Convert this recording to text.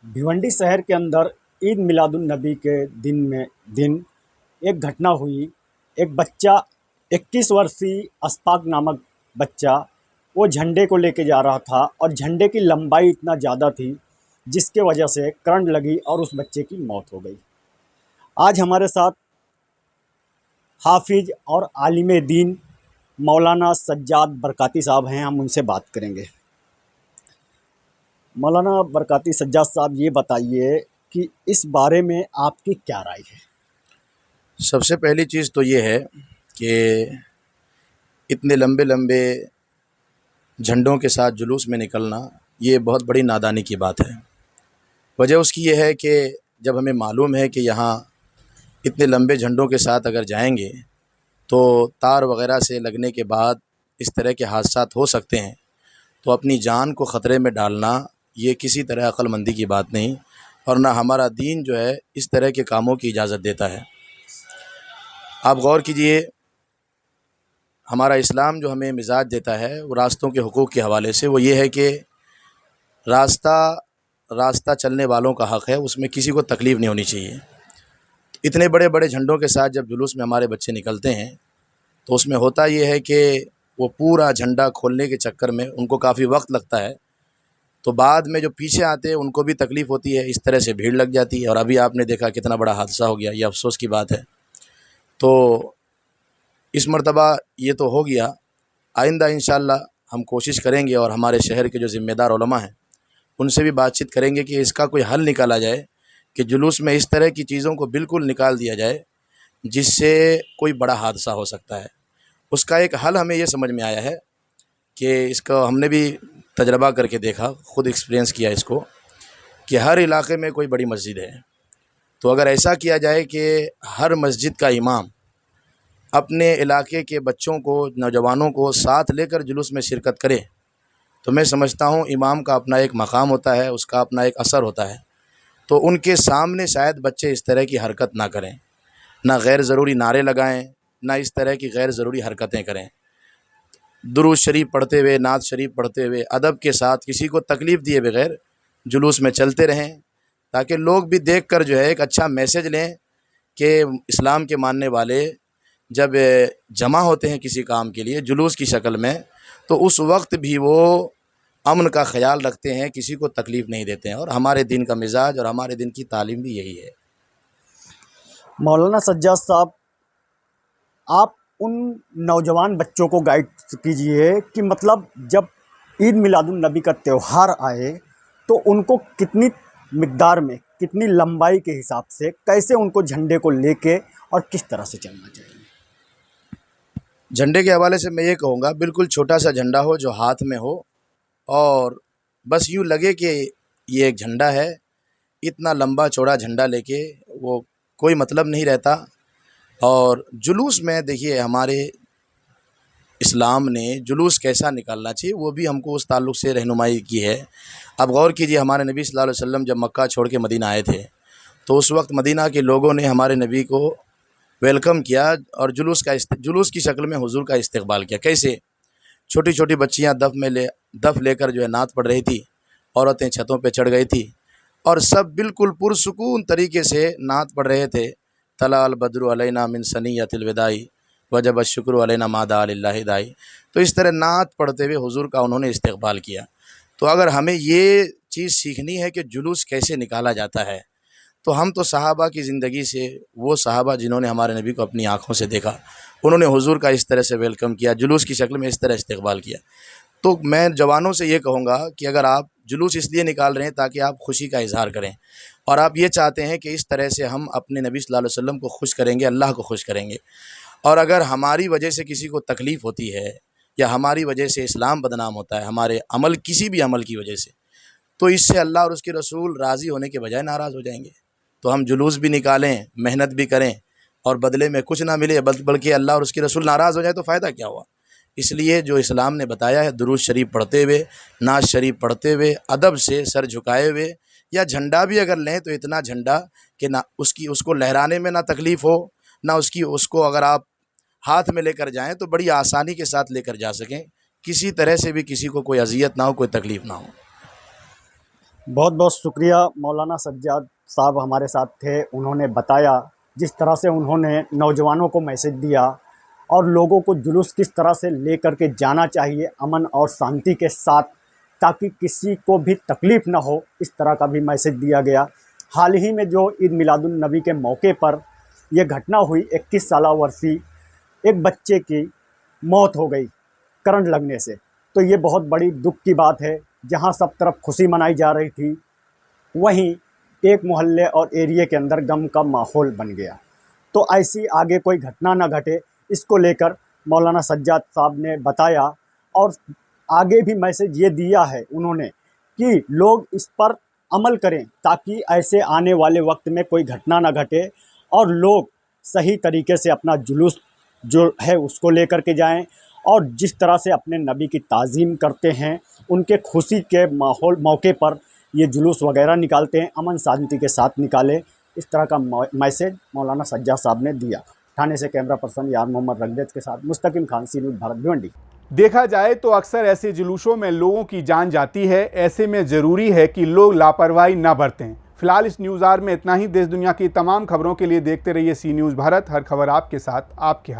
भिवंडी शहर के अंदर ईद मिलादुन्नबी के दिन एक घटना हुई। एक बच्चा 21 वर्षीय अशफाक नामक बच्चा वो झंडे को लेके जा रहा था और झंडे की लंबाई इतना ज़्यादा थी जिसके वजह से करंट लगी और उस बच्चे की मौत हो गई। आज हमारे साथ हाफिज और आलिम दीन मौलाना सज्जाद बरकाती साहब हैं। हम उनसे बात करेंगे। मौलाना बरकाती सज्जाद साहब, ये बताइए कि इस बारे में आपकी क्या राय है? सबसे पहली चीज़ तो ये है कि इतने लंबे लंबे झंडों के साथ जुलूस में निकलना ये बहुत बड़ी नादानी की बात है। वजह उसकी ये है कि जब हमें मालूम है कि यहाँ इतने लंबे झंडों के साथ अगर जाएंगे तो तार वगैरह से लगने के बाद इस तरह के हादसात हो सकते हैं, तो अपनी जान को ख़तरे में डालना ये किसी तरह अक्लमंदी की बात नहीं, और ना हमारा दीन जो है इस तरह के कामों की इजाज़त देता है। आप गौर कीजिए, हमारा इस्लाम जो हमें मिजाज देता है वो रास्तों के हुकूक़ के हवाले से, वो ये है कि रास्ता चलने वालों का हक़ है, उसमें किसी को तकलीफ़ नहीं होनी चाहिए। इतने बड़े बड़े झंडों के साथ जब जुलूस में हमारे बच्चे निकलते हैं तो उसमें होता ये है कि वो पूरा झंडा खोलने के चक्कर में उनको काफ़ी वक्त लगता है, तो बाद में जो पीछे आते हैं उनको भी तकलीफ़ होती है, इस तरह से भीड़ लग जाती है। और अभी आपने देखा कितना बड़ा हादसा हो गया, ये अफसोस की बात है। तो इस मर्तबा ये तो हो गया, आइंदा इंशाअल्लाह हम कोशिश करेंगे और हमारे शहर के जो ज़िम्मेदार उलमा हैं उनसे भी बातचीत करेंगे कि इसका कोई हल निकाला जाए, कि जुलूस में इस तरह की चीज़ों को बिल्कुल निकाल दिया जाए जिससे कोई बड़ा हादसा हो सकता है। उसका एक हल हमें ये समझ में आया है कि इसका हमने भी तजर्बा करके देखा, ख़ुद एक्सपीरियंस किया इसको, कि हर इलाके में कोई बड़ी मस्जिद है, तो अगर ऐसा किया जाए कि हर मस्जिद का इमाम अपने इलाके के बच्चों को, नौजवानों को साथ लेकर जुलूस में शिरकत करे, तो मैं समझता हूँ इमाम का अपना एक मकाम होता है, उसका अपना एक असर होता है। तो उनके सामने शायद बच्चे इस तरह की हरकत ना करें, ना गैर ज़रूरी नारे लगाएं, ना इस तरह की गैर ज़रूरी हरकतें करें। दुरूद शरीफ पढ़ते हुए, नात शरीफ पढ़ते हुए, अदब के साथ, किसी को तकलीफ़ दिए बगैर जुलूस में चलते रहें, ताकि लोग भी देख कर जो है एक अच्छा मैसेज लें कि इस्लाम के मानने वाले जब जमा होते हैं किसी काम के लिए जुलूस की शक्ल में, तो उस वक्त भी वो अमन का ख्याल रखते हैं, किसी को तकलीफ़ नहीं देते हैं। और हमारे दिन का मिजाज और हमारे दिन की तालीम भी यही है। मौलाना सज्जाद साहब, आप उन नौजवान बच्चों को गाइड कीजिए कि मतलब जब ईद मिलादुन्नबी का त्यौहार आए तो उनको कितनी मिकदार में, कितनी लंबाई के हिसाब से, कैसे उनको झंडे को लेके और किस तरह से चलना चाहिए। झंडे के हवाले से मैं ये कहूँगा, बिल्कुल छोटा सा झंडा हो जो हाथ में हो, और बस यूँ लगे कि ये एक झंडा है। इतना लंबा चौड़ा झंडा लेके वो कोई मतलब नहीं रहता। और जुलूस में देखिए, हमारे इस्लाम ने जुलूस कैसा निकालना चाहिए वो भी हमको उस ताल्लुक़ से रहनुमाई की है। अब गौर कीजिए, हमारे नबी सल्लल्लाहु अलैहि वसल्लम जब मक्का छोड़ के मदीना आए थे तो उस वक्त मदीना के लोगों ने हमारे नबी को वेलकम किया और जुलूस की शक्ल में हुजूर का इस्तकबाल किया। कैसे? छोटी छोटी बच्चियां दफ़ लेकर जो है नात पढ़ रही थी, औरतें छतों पे चढ़ गई थी, और सब बिल्कुल पुरसुकून तरीके से नात पढ़ रहे थे। तला अल बद्रु अलैना मिन सनियतिल विदाई वजब अश्शुक्रु अलैना मादा लिल्लाहि दाई। तो इस तरह नात पढ़ते हुए हुजूर का उन्होंने इस्तकबाल किया। तो अगर हमें ये चीज़ सीखनी है कि जुलूस कैसे निकाला जाता है, तो हम तो सहाबा की ज़िंदगी से, वो सहाबा जिन्होंने हमारे नबी को अपनी आँखों से देखा, उन्होंने हुजूर का इस तरह से वेलकम किया, जुलूस की शक्ल में इस तरह इस्तकबाल किया। तो मैं जवानों से ये कहूँगा कि अगर आप जुलूस इसलिए निकाल रहे हैं ताकि आप खुशी का इजहार करें, और आप ये चाहते हैं कि इस तरह से हम अपने नबी सल्लल्लाहु अलैहि वसल्लम को खुश करेंगे, अल्लाह को खुश करेंगे, और अगर हमारी वजह से किसी को तकलीफ़ होती है या हमारी वजह से इस्लाम बदनाम होता है, हमारे अमल, किसी भी अमल की वजह से, तो इससे अल्लाह और उसके रसूल राज़ी होने के बजाय नाराज़ हो जाएंगे। तो हम जुलूस भी निकालें, मेहनत भी करें, और बदले में कुछ ना मिले, बल्कि अल्लाह और उसके रसूल नाराज़ हो जाए, तो फ़ायदा क्या हुआ। इसलिए जो इस्लाम ने बताया है, दुरूद शरीफ पढ़ते हुए, नात शरीफ पढ़ते हुए, अदब से सर झुकाए हुए, या झंडा भी अगर लें तो इतना झंडा कि ना उसको लहराने में ना तकलीफ़ हो, ना उसको अगर आप हाथ में लेकर जाएं तो बड़ी आसानी के साथ लेकर जा सकें, किसी तरह से भी किसी को कोई अज़ियत ना हो, कोई तकलीफ़ ना हो। बहुत बहुत शुक्रिया मौलाना सज्जाद साहब हमारे साथ थे। उन्होंने बताया जिस तरह से उन्होंने नौजवानों को मैसेज दिया और लोगों को जुलूस किस तरह से लेकर के जाना चाहिए अमन और शांति के साथ, ताकि किसी को भी तकलीफ़ ना हो, इस तरह का भी मैसेज दिया गया। हाल ही में जो ईद मिलादुन नबी के मौके पर यह घटना हुई, 21 साल वर्षीय एक बच्चे की मौत हो गई करंट लगने से। तो ये बहुत बड़ी दुख की बात है। जहाँ सब तरफ खुशी मनाई जा रही थी, वहीं एक मोहल्ले और एरिया के अंदर गम का माहौल बन गया। तो ऐसी आगे कोई घटना ना घटे, इसको लेकर मौलाना सज्जाद साहब ने बताया और आगे भी मैसेज ये दिया है उन्होंने कि लोग इस पर अमल करें, ताकि ऐसे आने वाले वक्त में कोई घटना ना घटे और लोग सही तरीके से अपना जुलूस जो है उसको लेकर के जाएं और जिस तरह से अपने नबी की ताज़ीम करते हैं, उनके खुशी के माहौल मौके पर ये जुलूस वगैरह निकालते हैं, अमन शांति के साथ निकाले। इस तरह का मैसेज मौलाना सज्जाद साहब ने दिया। थाने से कैमरा पर्सन यार मोहम्मद रंगरेज के साथ मुस्तकिम खान, सी न्यूज़ भारत, भिवंडी। देखा जाए तो अक्सर ऐसे जुलूसों में लोगों की जान जाती है। ऐसे में ज़रूरी है कि लोग लापरवाही ना बरतें। फिलहाल इस न्यूज़ आवर में इतना ही। देश दुनिया की तमाम खबरों के लिए देखते रहिए सी न्यूज़ भारत। हर खबर आपके साथ, आपके हाथ।